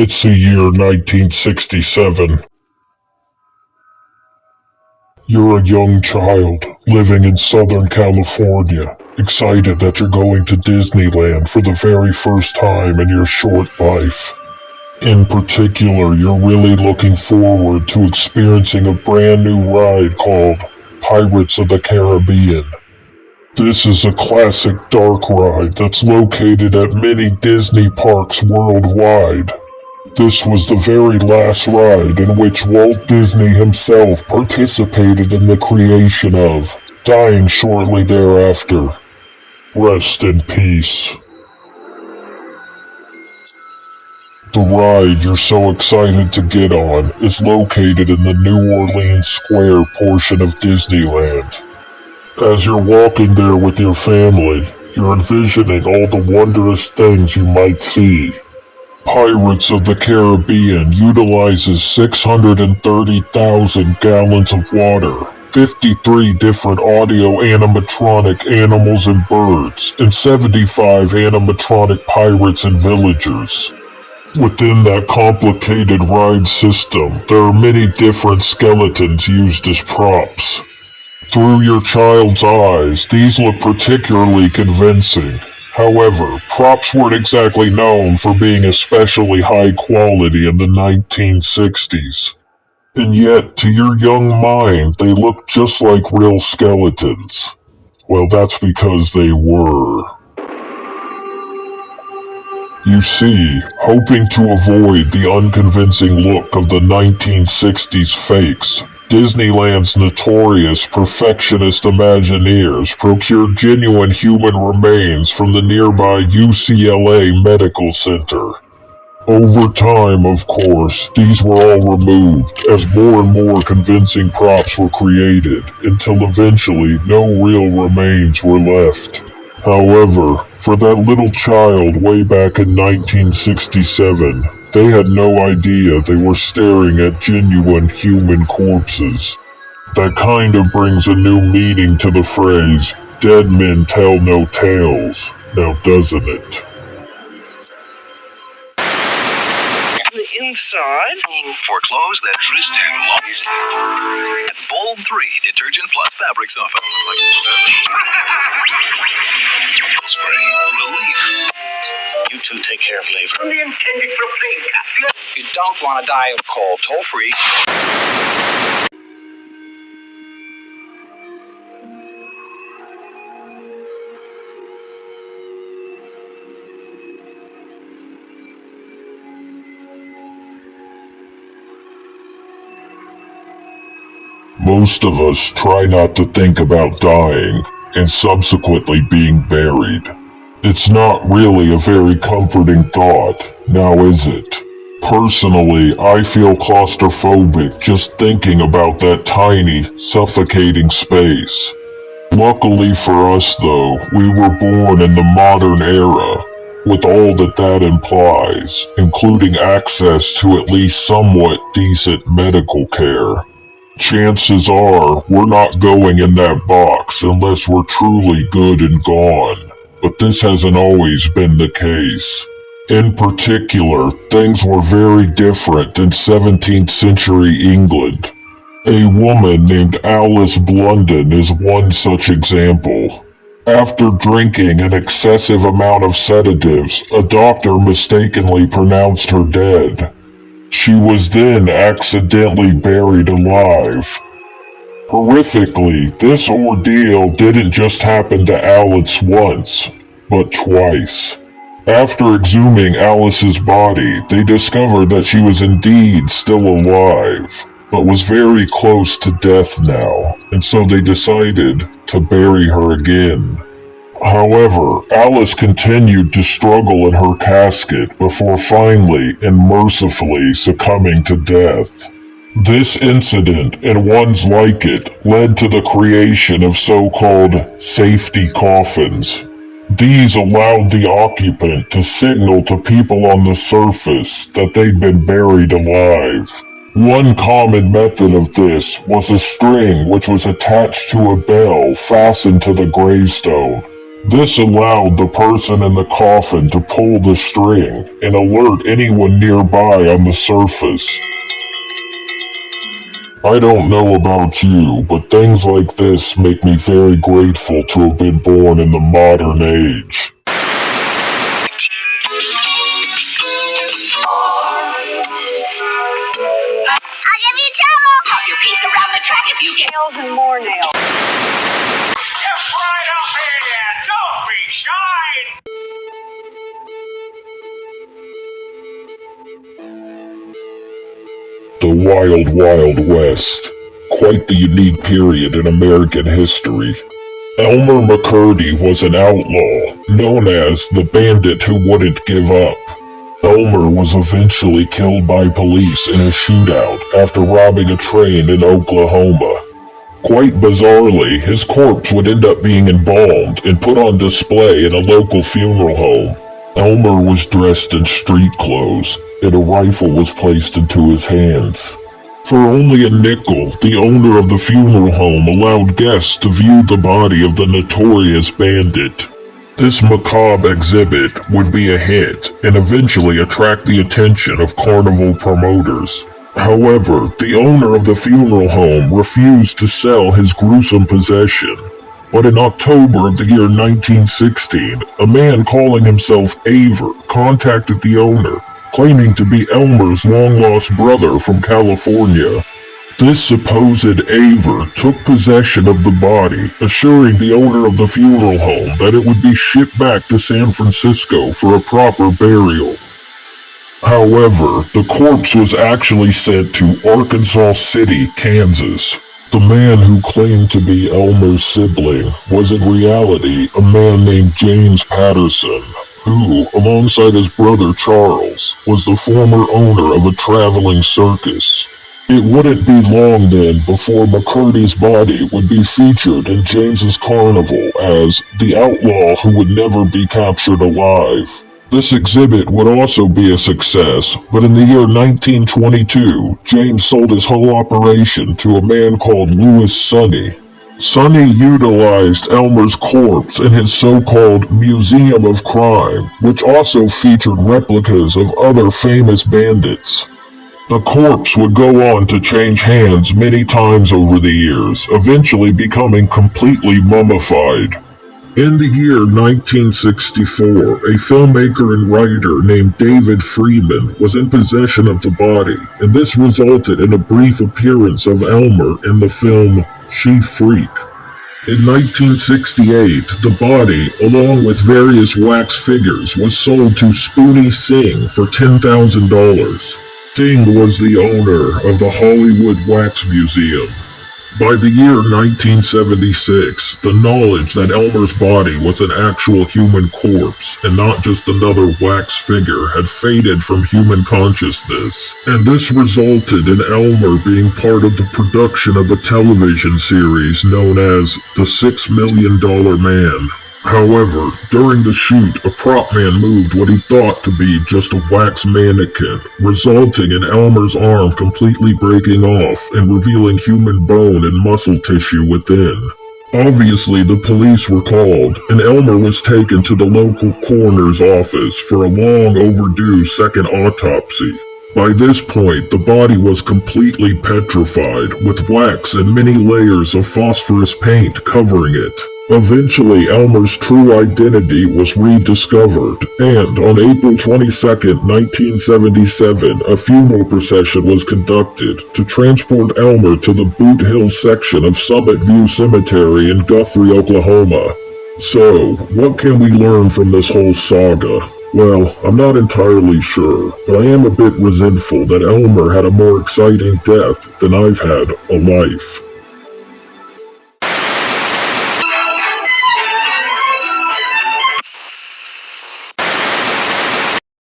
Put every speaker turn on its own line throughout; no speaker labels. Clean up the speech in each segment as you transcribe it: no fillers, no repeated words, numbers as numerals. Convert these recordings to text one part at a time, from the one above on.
It's the year 1967. You're a young child living in Southern California, excited that you're going to Disneyland for the very first time in your short life. In particular, you're really looking forward to experiencing a brand new ride called Pirates of the Caribbean. This is a classic dark ride that's located at many Disney parks worldwide. This was the very last ride in which Walt Disney himself participated in the creation of, dying shortly thereafter. Rest in peace. The ride you're so excited to get on is located in the New Orleans Square portion of Disneyland. As you're walking there with your family, you're envisioning all the wondrous things you might see. Pirates of the Caribbean utilizes 630,000 gallons of water, 53 different audio animatronic animals and birds, and 75 animatronic pirates and villagers. Within that complicated ride system, there are many different skeletons used as props. Through your child's eyes, these look particularly convincing. However, props weren't exactly known for being especially high quality in the 1960s. And yet, to your young mind, they look just like real skeletons. Well, that's because they were. You see, hoping to avoid the unconvincing look of the 1960s fakes, Disneyland's notorious perfectionist Imagineers procured genuine human remains from the nearby UCLA Medical Center. Over time, of course, these were all removed as more and more convincing props were created, until eventually no real remains were left. However, for that little child way back in 1967, they had no idea they were staring at genuine human corpses. That kind of brings a new meaning to the phrase, dead men tell no tales, now doesn't it?
The inside for clothes that twist and long. Bold 3 detergent plus fabric softener. Spray relief. You two take care of labor. Only intended for plain capsule. You don't want to die of cold. Toll free.
Most of us try not to think about dying and subsequently being buried. It's not really a very comforting thought, now is it? Personally, I feel claustrophobic just thinking about that tiny, suffocating space. Luckily for us though, we were born in the modern era, with all that implies, including access to at least somewhat decent medical care. Chances are, we're not going in that box unless we're truly good and gone. But this hasn't always been the case. In particular, things were very different in 17th century England. A woman named Alice Blunden is one such example. After drinking an excessive amount of sedatives, a doctor mistakenly pronounced her dead. She was then accidentally buried alive. Horrifically, this ordeal didn't just happen to Alice once, but twice. After exhuming Alice's body, they discovered that she was indeed still alive, but was very close to death now, and so they decided to bury her again. However, Alice continued to struggle in her casket before finally and mercifully succumbing to death. This incident, and ones like it, led to the creation of so-called safety coffins. These allowed the occupant to signal to people on the surface that they'd been buried alive. One common method of this was a string which was attached to a bell fastened to the gravestone. This allowed the person in the coffin to pull the string and alert anyone nearby on the surface. I don't know about you, but things like this make me very grateful to have been born in the modern age.
I'll give you trouble. Pop your piece around the track if you get nails and more nails. Just right up here. Don't be shy.
The Wild Wild West. Quite the unique period in American history. Elmer McCurdy was an outlaw, known as the bandit who wouldn't give up. Elmer was eventually killed by police in a shootout after robbing a train in Oklahoma. Quite bizarrely, his corpse would end up being embalmed and put on display in a local funeral home. Elmer was dressed in street clothes, and a rifle was placed into his hands. For only a nickel, the owner of the funeral home allowed guests to view the body of the notorious bandit. This macabre exhibit would be a hit and eventually attract the attention of carnival promoters. However, the owner of the funeral home refused to sell his gruesome possession. But in October of the year 1916, a man calling himself Aver contacted the owner, claiming to be Elmer's long-lost brother from California. This supposed Aver took possession of the body, assuring the owner of the funeral home that it would be shipped back to San Francisco for a proper burial. However, the corpse was actually sent to Arkansas City, Kansas. The man who claimed to be Elmer's sibling was in reality a man named James Patterson, who, alongside his brother Charles, was the former owner of a traveling circus. It wouldn't be long then before McCurdy's body would be featured in James's carnival as the outlaw who would never be captured alive. This exhibit would also be a success, but in the year 1922, James sold his whole operation to a man called Louis Sonny. Sonny utilized Elmer's corpse in his so-called Museum of Crime, which also featured replicas of other famous bandits. The corpse would go on to change hands many times over the years, eventually becoming completely mummified. In the year 1964, a filmmaker and writer named David Freeman was in possession of the body, and this resulted in a brief appearance of Elmer in the film She Freak. In 1968, the body, along with various wax figures, was sold to Spoonie Singh for $10,000. Singh was the owner of the Hollywood Wax Museum. By the year 1976, the knowledge that Elmer's body was an actual human corpse and not just another wax figure had faded from human consciousness, and this resulted in Elmer being part of the production of a television series known as The $6 Million Man. However, during the shoot, a prop man moved what he thought to be just a wax mannequin, resulting in Elmer's arm completely breaking off and revealing human bone and muscle tissue within. Obviously, the police were called, and Elmer was taken to the local coroner's office for a long overdue second autopsy. By this point, the body was completely petrified, with wax and many layers of phosphorus paint covering it. Eventually, Elmer's true identity was rediscovered, and on April 22, 1977, a funeral procession was conducted to transport Elmer to the Boot Hill section of Summit View Cemetery in Guthrie, Oklahoma. So, what can we learn from this whole saga? Well, I'm not entirely sure, but I am a bit resentful that Elmer had a more exciting death than I've had a life.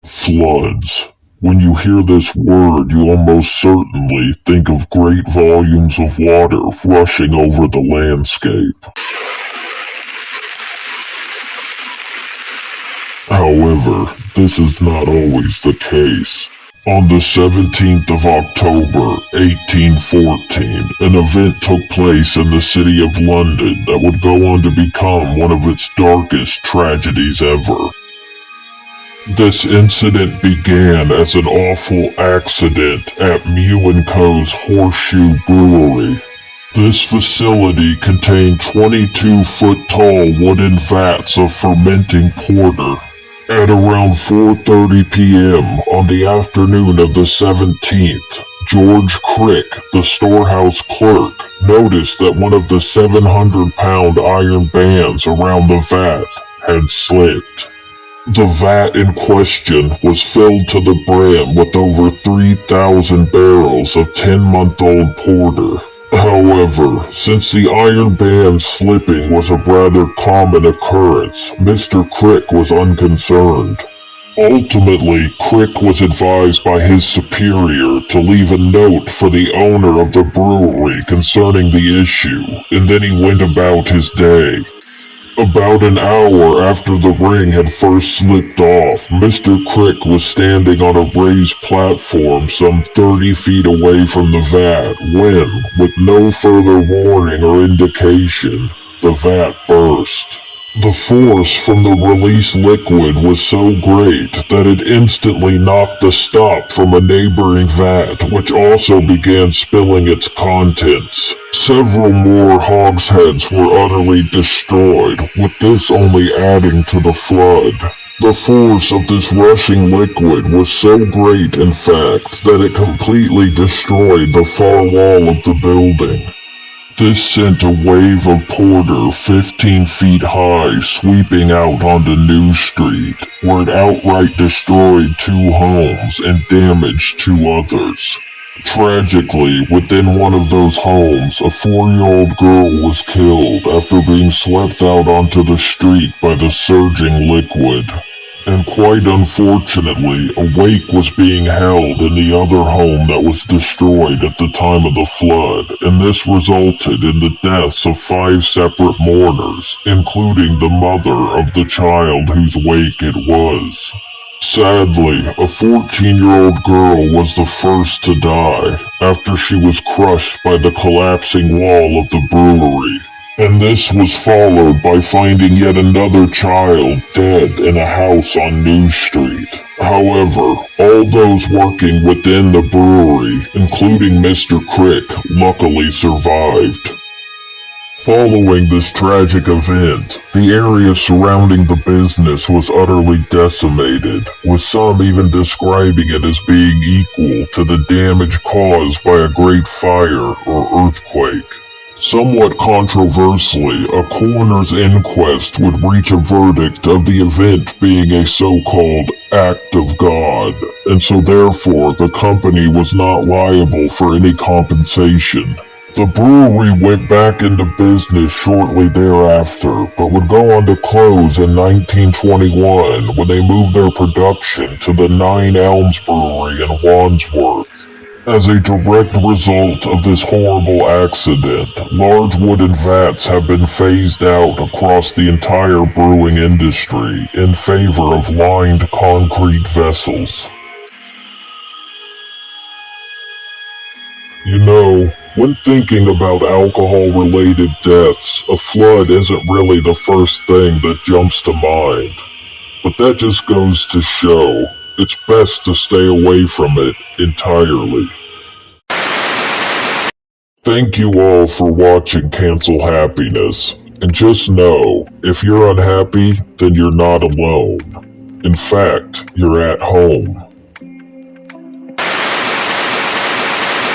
Floods. When you hear this word, you almost certainly think of great volumes of water rushing over the landscape. However, this is not always the case. On the 17th of October, 1814, an event took place in the city of London that would go on to become one of its darkest tragedies ever. This incident began as an awful accident at Mew & Co.'s Horseshoe Brewery. This facility contained 22-foot-tall wooden vats of fermenting porter. At around 4:30 p.m. on the afternoon of the 17th, George Crick, the storehouse clerk, noticed that one of the 700-pound iron bands around the vat had slipped. The vat in question was filled to the brim with over 3,000 barrels of 10-month-old porter. However, since the iron band slipping was a rather common occurrence, Mr. Crick was unconcerned. Ultimately, Crick was advised by his superior to leave a note for the owner of the brewery concerning the issue, and then he went about his day. About an hour after the ring had first slipped off, Mr. Crick was standing on a raised platform some 30 feet away from the vat when, with no further warning or indication, the vat burst. The force from the released liquid was so great that it instantly knocked the stop from a neighboring vat, which also began spilling its contents. Several more hogsheads were utterly destroyed, with this only adding to the flood. The force of this rushing liquid was so great, in fact, that it completely destroyed the far wall of the building. This sent a wave of porter 15 feet high sweeping out onto New Street, where it outright destroyed 2 homes and damaged 2 others. Tragically, within one of those homes, a 4-year-old girl was killed after being swept out onto the street by the surging liquid. And quite unfortunately, a wake was being held in the other home that was destroyed at the time of the flood, and this resulted in the deaths of 5 separate mourners, including the mother of the child whose wake it was. Sadly, a 14-year-old girl was the first to die, after she was crushed by the collapsing wall of the brewery. And this was followed by finding yet another child dead in a house on New Street. However, all those working within the brewery, including Mr. Crick, luckily survived. Following this tragic event, the area surrounding the business was utterly decimated, with some even describing it as being equal to the damage caused by a great fire or earthquake. Somewhat controversially, a coroner's inquest would reach a verdict of the event being a so-called act of God, and so therefore the company was not liable for any compensation. The brewery went back into business shortly thereafter, but would go on to close in 1921 when they moved their production to the 9 Elms Brewery in Wandsworth. As a direct result of this horrible accident, large wooden vats have been phased out across the entire brewing industry in favor of lined concrete vessels. You know, when thinking about alcohol-related deaths, a flood isn't really the first thing that jumps to mind. But that just goes to show, it's best to stay away from it entirely. Thank you all for watching Cancel Happiness, and just know, if you're unhappy, then you're not alone. In fact, you're at home.